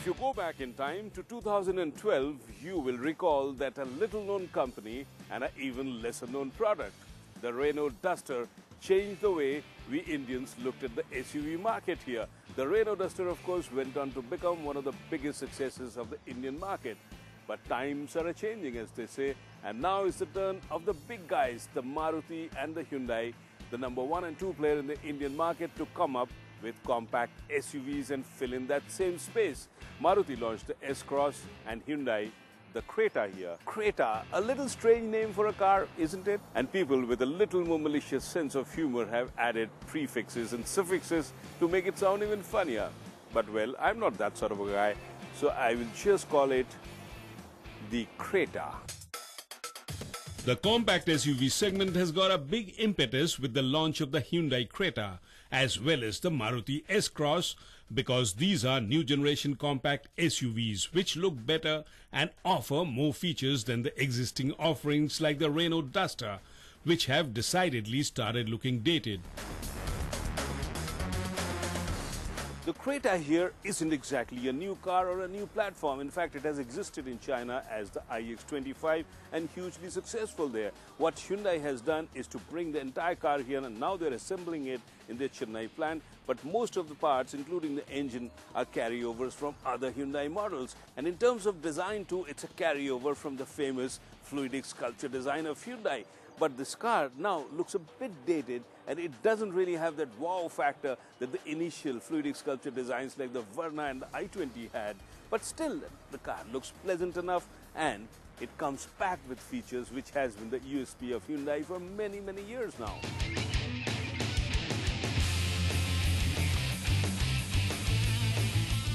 you go back in time to 2012, you will recall that a little-known company and an even lesser-known product, the Renault Duster, changed the way we Indians looked at the SUV market here. The Renault Duster, of course, went on to become one of the biggest successes of the Indian market. But times are a-changing, as they say, and now is the turn of the big guys, the Maruti and the Hyundai, the number 1 and 2 player in the Indian market, to come up with compact SUVs and fill in that same space. Maruti launched the S-Cross and Hyundai the Creta here. Creta, a little strange name for a car, isn't it? And people with a little more malicious sense of humor have added prefixes and suffixes to make it sound even funnier. But well, I'm not that sort of a guy, so I will just call it the Creta. The compact SUV segment has got a big impetus with the launch of the Hyundai Creta as well as the Maruti S-Cross, because these are new generation compact SUVs which look better and offer more features than the existing offerings like the Renault Duster, which have decidedly started looking dated. The Creta here isn't exactly a new car or a new platform. In fact, it has existed in China as the iX25 and hugely successful there. What Hyundai has done is to bring the entire car here, and now they're assembling it in their Chennai plant. But most of the parts, including the engine, are carryovers from other Hyundai models. And in terms of design too, it's a carryover from the famous Fluidic Sculpture design of Hyundai. But this car now looks a bit dated, and it doesn't really have that wow factor that the initial Fluidic Sculpture designs like the Verna and the i20 had. But still, the car looks pleasant enough, and it comes packed with features which has been the USP of Hyundai for many, many years now.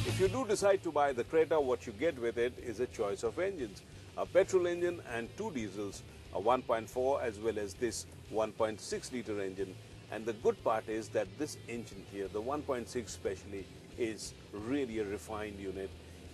If you do decide to buy the Creta, what you get with it is a choice of engines. A petrol engine and 2 diesels, a 1.4 as well as this 1.6 litre engine. And the good part is that this engine here, the 1.6 especially, is really a refined unit.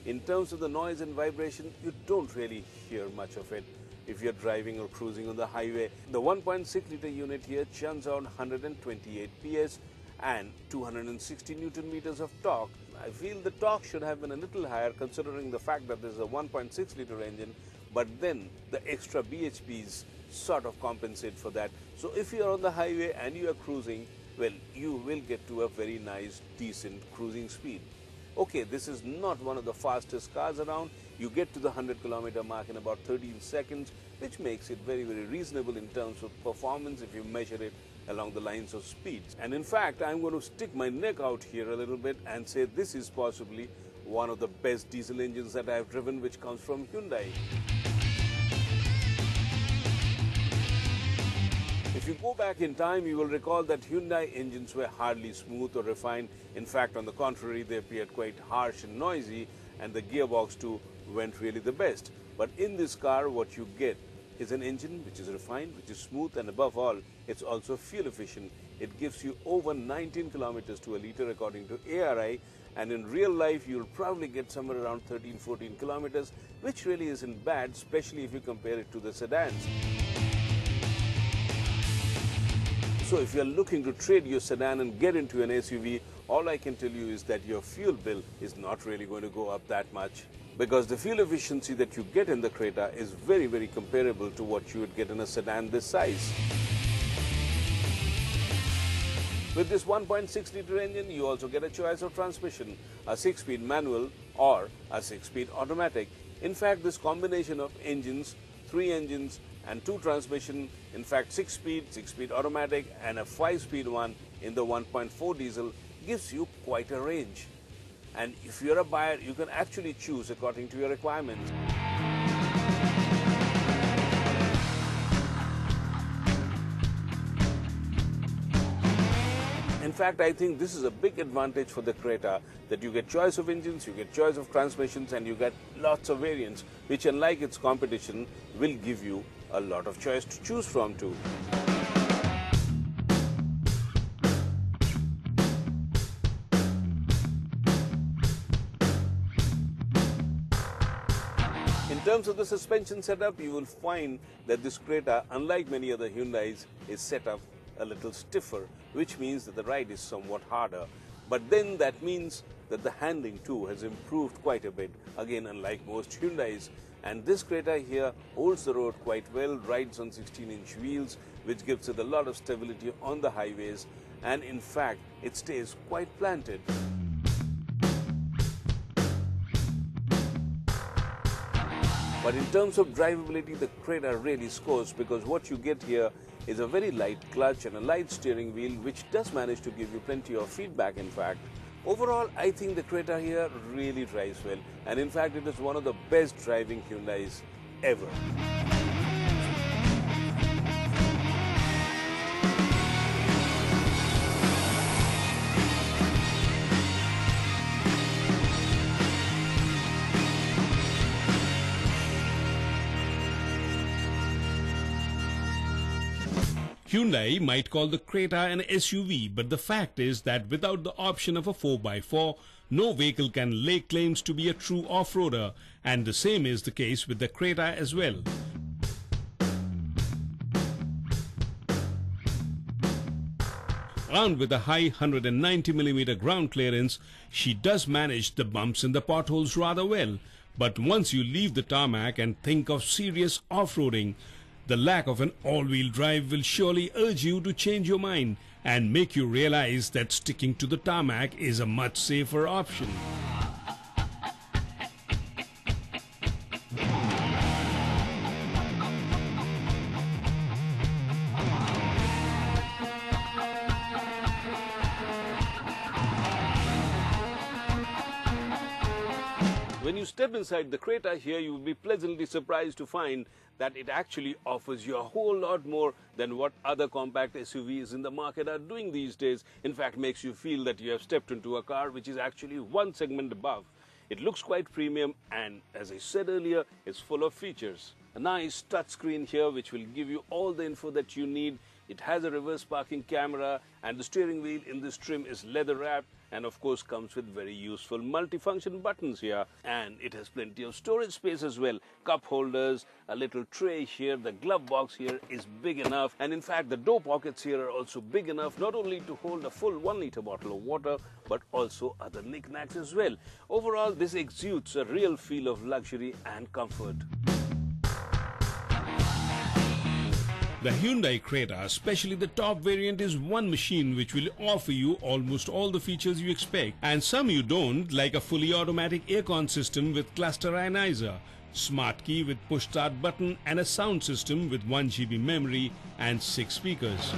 In terms of the noise and vibration, you don't really hear much of it if you're driving or cruising on the highway. The 1.6 litre unit here churns out 128 PS and 260 Newton meters of torque. I feel the torque should have been a little higher considering the fact that this is a 1.6 litre engine, but then the extra BHPs sort of compensate for that. So if you are on the highway and you are cruising, well, you will get to a very nice, decent cruising speed. Okay, this is not one of the fastest cars around. You get to the 100-kilometer mark in about 13 seconds, which makes it very, very reasonable in terms of performance if you measure it along the lines of speeds. And in fact, I'm going to stick my neck out here a little bit and say this is possibly one of the best diesel engines that I've driven, which comes from Hyundai. If you go back in time, you will recall that Hyundai engines were hardly smooth or refined. In fact, on the contrary, they appeared quite harsh and noisy, and the gearbox too went really the best. But in this car, what you get is an engine which is refined, which is smooth, and above all, it's also fuel efficient. It gives you over 19 kilometers to a litre according to ARI, and in real life, you'll probably get somewhere around 13-14 kilometers, which really isn't bad, especially if you compare it to the sedans. So if you're looking to trade your sedan and get into an SUV, all I can tell you is that your fuel bill is not really going to go up that much, because the fuel efficiency that you get in the Creta is very, very comparable to what you would get in a sedan this size. With this 1.6 litre engine, you also get a choice of transmission, a 6-speed manual or a 6-speed automatic. In fact, this combination of engines, 3 engines and 2 transmission, in fact 6-speed automatic and a 5-speed one in the 1.4 diesel, gives you quite a range. And if you're a buyer, you can actually choose according to your requirements. In fact, I think this is a big advantage for the Creta, that you get choice of engines, you get choice of transmissions, and you get lots of variants, which unlike its competition will give you a lot of choice to choose from too. In terms of the suspension setup, you will find that this Creta, unlike many other Hyundais, is set up a little stiffer, which means that the ride is somewhat harder. But then that means that the handling too has improved quite a bit, again unlike most Hyundais. And this Creta here holds the road quite well, rides on 16-inch wheels, which gives it a lot of stability on the highways, and in fact it stays quite planted. But in terms of drivability, the Creta really scores, because what you get here is a very light clutch and a light steering wheel, which does manage to give you plenty of feedback in fact. Overall, I think the Creta here really drives well, and in fact it is one of the best driving Hyundais ever. Hyundai might call the Creta an SUV, but the fact is that without the option of a 4x4, no vehicle can lay claims to be a true off-roader, and the same is the case with the Creta as well. Armed with a high 190mm ground clearance, she does manage the bumps and the potholes rather well. But once you leave the tarmac and think of serious off-roading, the lack of an all-wheel drive will surely urge you to change your mind and make you realize that sticking to the tarmac is a much safer option. When you step inside the Creta here, you will be pleasantly surprised to find that it actually offers you a whole lot more than what other compact SUVs in the market are doing these days. In fact, makes you feel that you have stepped into a car which is actually one segment above. It looks quite premium, and as I said earlier, it's full of features. A nice touchscreen here which will give you all the info that you need. It has a reverse parking camera, and the steering wheel in this trim is leather wrapped, and of course comes with very useful multifunction buttons here. And it has plenty of storage space as well. Cup holders, a little tray here, the glove box here is big enough, and in fact the door pockets here are also big enough not only to hold a full 1-litre bottle of water, but also other knickknacks as well. Overall, this exudes a real feel of luxury and comfort. The Hyundai Creta, especially the top variant, is one machine which will offer you almost all the features you expect, and some you don't, like a fully automatic aircon system with cluster ionizer, smart key with push start button, and a sound system with 1 GB memory and 6 speakers.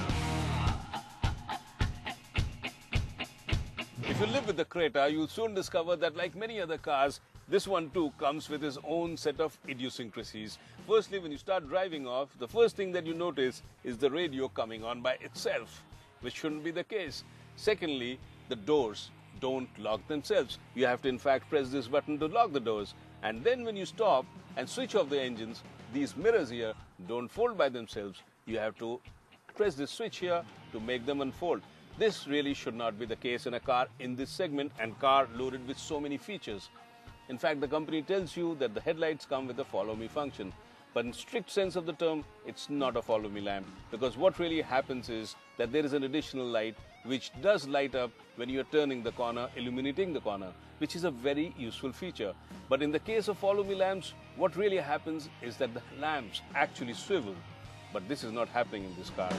If you live with the Creta, you'll soon discover that like many other cars, this one too comes with its own set of idiosyncrasies. Firstly, when you start driving off, the first thing that you notice is the radio coming on by itself, which shouldn't be the case. Secondly, the doors don't lock themselves. You have to in fact press this button to lock the doors. And then when you stop and switch off the engines, these mirrors here don't fold by themselves. You have to press this switch here to make them unfold. This really should not be the case in a car in this segment, and car loaded with so many features. In fact, the company tells you that the headlights come with a follow me function. But in strict sense of the term, it's not a follow me lamp, because what really happens is that there is an additional light which does light up when you're turning the corner, illuminating the corner, which is a very useful feature. But in the case of follow me lamps, what really happens is that the lamps actually swivel. But this is not happening in this car.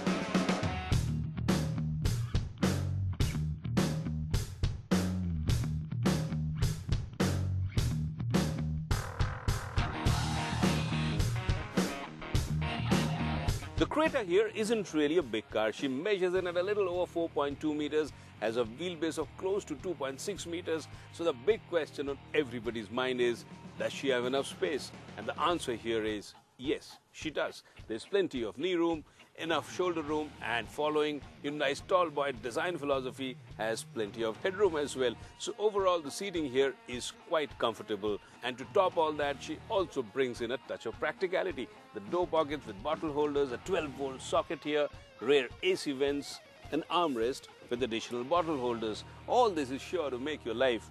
The Creta here isn't really a big car. She measures in at a little over 4.2 meters, has a wheelbase of close to 2.6 meters. So the big question on everybody's mind is, does she have enough space? And the answer here is yes, she does. There's plenty of knee room, enough shoulder room, and following Hyundai's tall boy design philosophy, has plenty of headroom as well. So overall, the seating here is quite comfortable. And to top all that, she also brings in a touch of practicality. The door pockets with bottle holders, a 12-volt socket here, rear AC vents, an armrest with additional bottle holders. All this is sure to make your life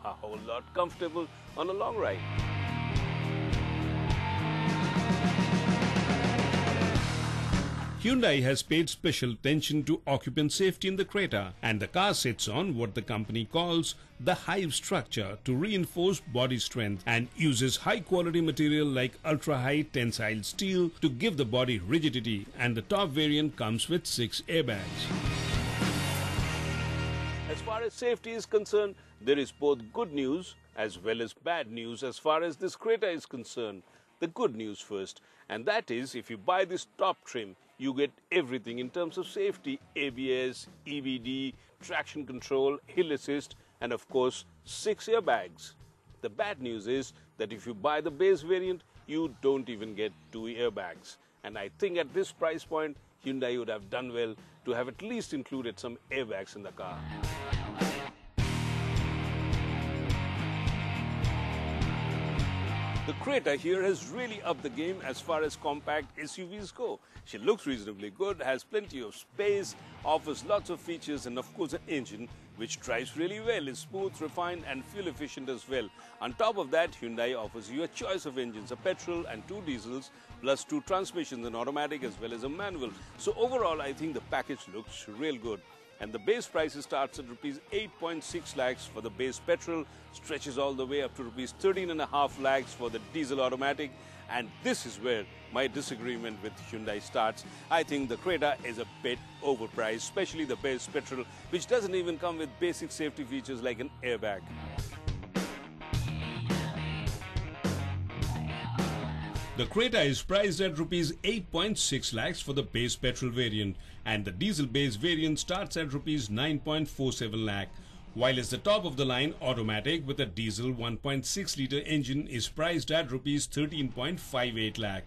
a whole lot comfortable on a long ride. Hyundai has paid special attention to occupant safety in the Creta, and the car sits on what the company calls the hive structure to reinforce body strength and uses high quality material like ultra high tensile steel to give the body rigidity, and the top variant comes with 6 airbags. As far as safety is concerned, there is both good news as well as bad news as far as this Creta is concerned. The good news first, and that is if you buy this top trim, you get everything in terms of safety: ABS, EBD, traction control, hill assist, and of course 6 airbags. The bad news is that if you buy the base variant, you don't even get 2 airbags. And I think at this price point, Hyundai would have done well to have at least included some airbags in the car. The Creta here has really upped the game as far as compact SUVs go. She looks reasonably good, has plenty of space, offers lots of features, and of course an engine which drives really well, is smooth, refined and fuel efficient as well. On top of that, Hyundai offers you a choice of engines, a petrol and 2 diesels, plus 2 transmissions, an automatic as well as a manual. So overall, I think the package looks real good. And the base price starts at rupees 8.6 lakhs for the base petrol, stretches all the way up to rupees 13.5 lakhs for the diesel automatic. And this is where my disagreement with Hyundai starts. I think the Creta is a bit overpriced, especially the base petrol, which doesn't even come with basic safety features like an airbag. The Creta is priced at rupees 8.6 lakhs for the base petrol variant, and the diesel base variant starts at rupees 9.47 lakh, while as the top of the line automatic with a diesel 1.6 litre engine is priced at rupees 13.58 lakh.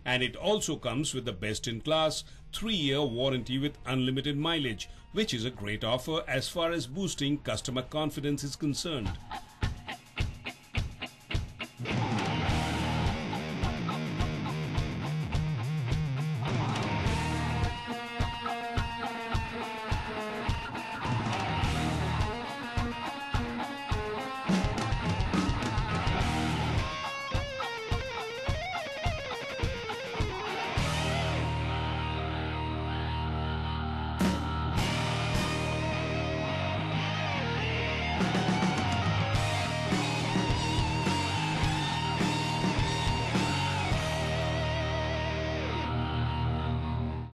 And it also comes with the best in class 3-year warranty with unlimited mileage, which is a great offer as far as boosting customer confidence is concerned.